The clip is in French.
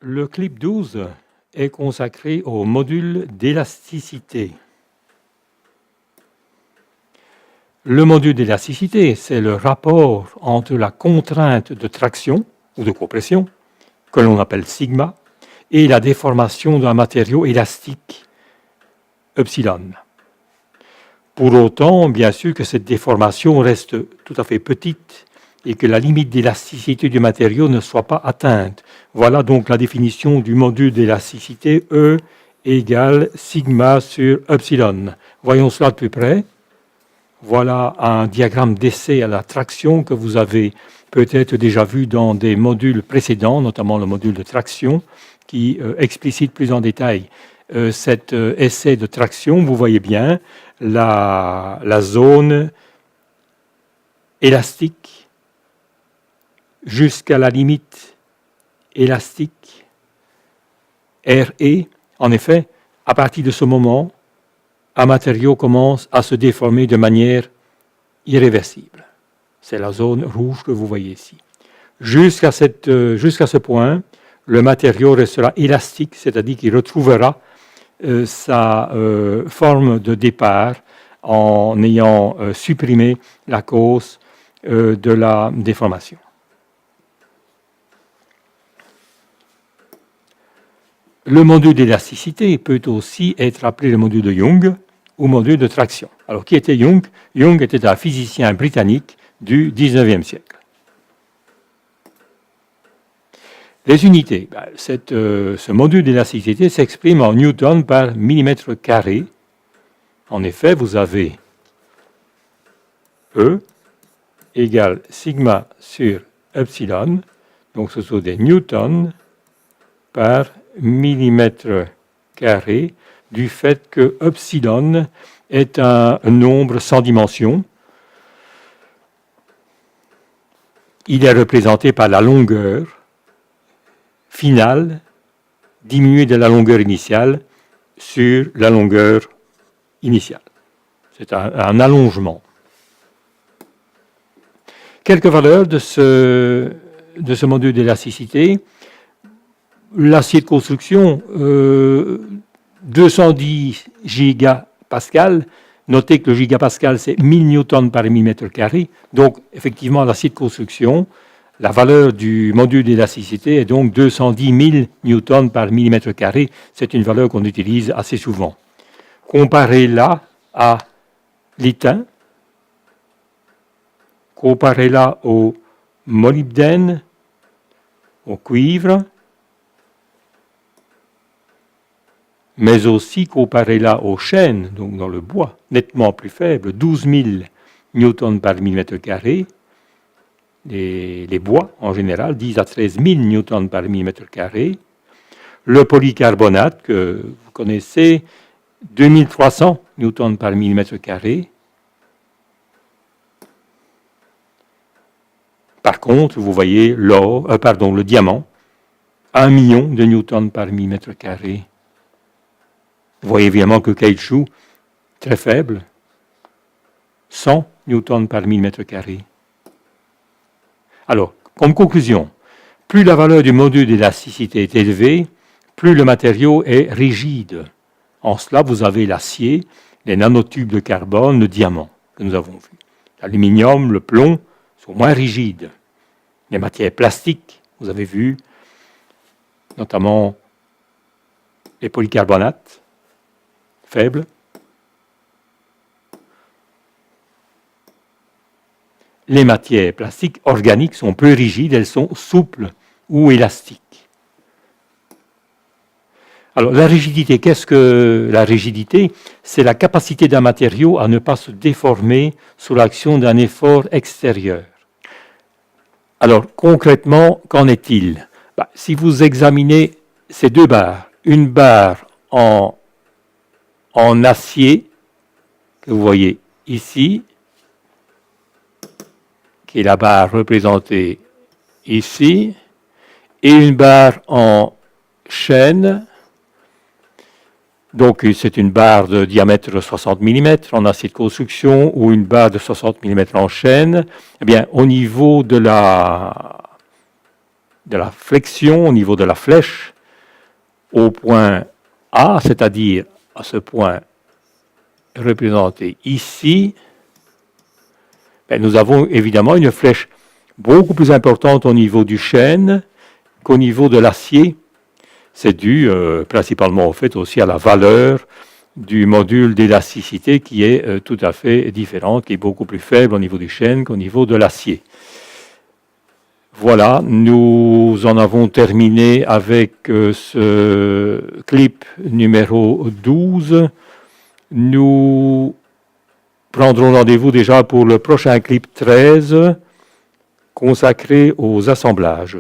Le clip 12 est consacré au module d'élasticité. Le module d'élasticité, c'est le rapport entre la contrainte de traction ou de compression, que l'on appelle sigma, et la déformation d'un matériau élastique, epsilon. Pour autant, bien sûr que cette déformation reste tout à fait petite et que la limite d'élasticité du matériau ne soit pas atteinte. Voilà donc la définition du module d'élasticité E égale sigma sur epsilon. Voyons cela de plus près. Voilà un diagramme d'essai à la traction que vous avez peut-être déjà vu dans des modules précédents, notamment le module de traction, qui explicite plus en détail cet essai de traction. Vous voyez bien la zone élastique jusqu'à la limite élastique, RE. En effet, à partir de ce moment, un matériau commence à se déformer de manière irréversible. C'est la zone rouge que vous voyez ici. Jusqu'à ce point, le matériau restera élastique, c'est-à-dire qu'il retrouvera sa forme de départ en ayant supprimé la cause de la déformation. Le module d'élasticité peut aussi être appelé le module de Young ou module de traction. Alors, qui était Young? Young était un physicien britannique du XIXe siècle. Les unités. Ce module d'élasticité s'exprime en newton par millimètre carré. En effet, vous avez E égale sigma sur epsilon. Donc, ce sont des newtons par millimètre carré du fait que epsilon est un nombre sans dimension. Il est représenté par la longueur finale diminuée de la longueur initiale sur la longueur initiale. C'est un allongement. Quelques valeurs de ce module d'élasticité. L'acier de construction, 210 gigapascal. Notez que le gigapascal, c'est 1000 newtons par millimètre carré. Donc, effectivement, l'acier de construction, la valeur du module d'élasticité est donc 210 000 newtons par millimètre carré. C'est une valeur qu'on utilise assez souvent. Comparez-la à l'étain, comparez-la au molybdène, au cuivre, mais aussi comparez-la au chêne, donc dans le bois, nettement plus faible, 12 000 newtons par millimètre carré. Les bois, en général, 10 à 13 000 newtons par millimètre carré. Le polycarbonate, que vous connaissez, 2300 newtons par millimètre carré. Par contre, vous voyez le diamant, 1 million de newtons par millimètre carré. Vous voyez évidemment que le caoutchouc, très faible, 100 newtons par millimètre carré. Alors, comme conclusion, plus la valeur du module d'élasticité est élevée, plus le matériau est rigide. En cela, vous avez l'acier, les nanotubes de carbone, le diamant que nous avons vu. L'aluminium, le plomb sont moins rigides. Les matières plastiques, vous avez vu, notamment les polycarbonates, faibles. Les matières plastiques organiques sont peu rigides, elles sont souples ou élastiques. Alors, la rigidité, qu'est-ce que la rigidité? C'est la capacité d'un matériau à ne pas se déformer sous l'action d'un effort extérieur. Alors, concrètement, qu'en est-il? Si vous examinez ces deux barres, une barre en acier, que vous voyez ici, qui est la barre représentée ici, et une barre en chêne. Donc, c'est une barre de diamètre 60 mm en acier de construction ou une barre de 60 mm en chêne. Eh bien, au niveau de la flexion, au niveau de la flèche, au point A, c'est-à-dire à ce point représenté ici, nous avons évidemment une flèche beaucoup plus importante au niveau du chêne qu'au niveau de l'acier. C'est dû principalement au fait aussi à la valeur du module d'élasticité qui est tout à fait différente, qui est beaucoup plus faible au niveau du chêne qu'au niveau de l'acier. Voilà, nous en avons terminé avec ce clip numéro 12. Nous prendrons rendez-vous déjà pour le prochain clip 13 consacré aux assemblages.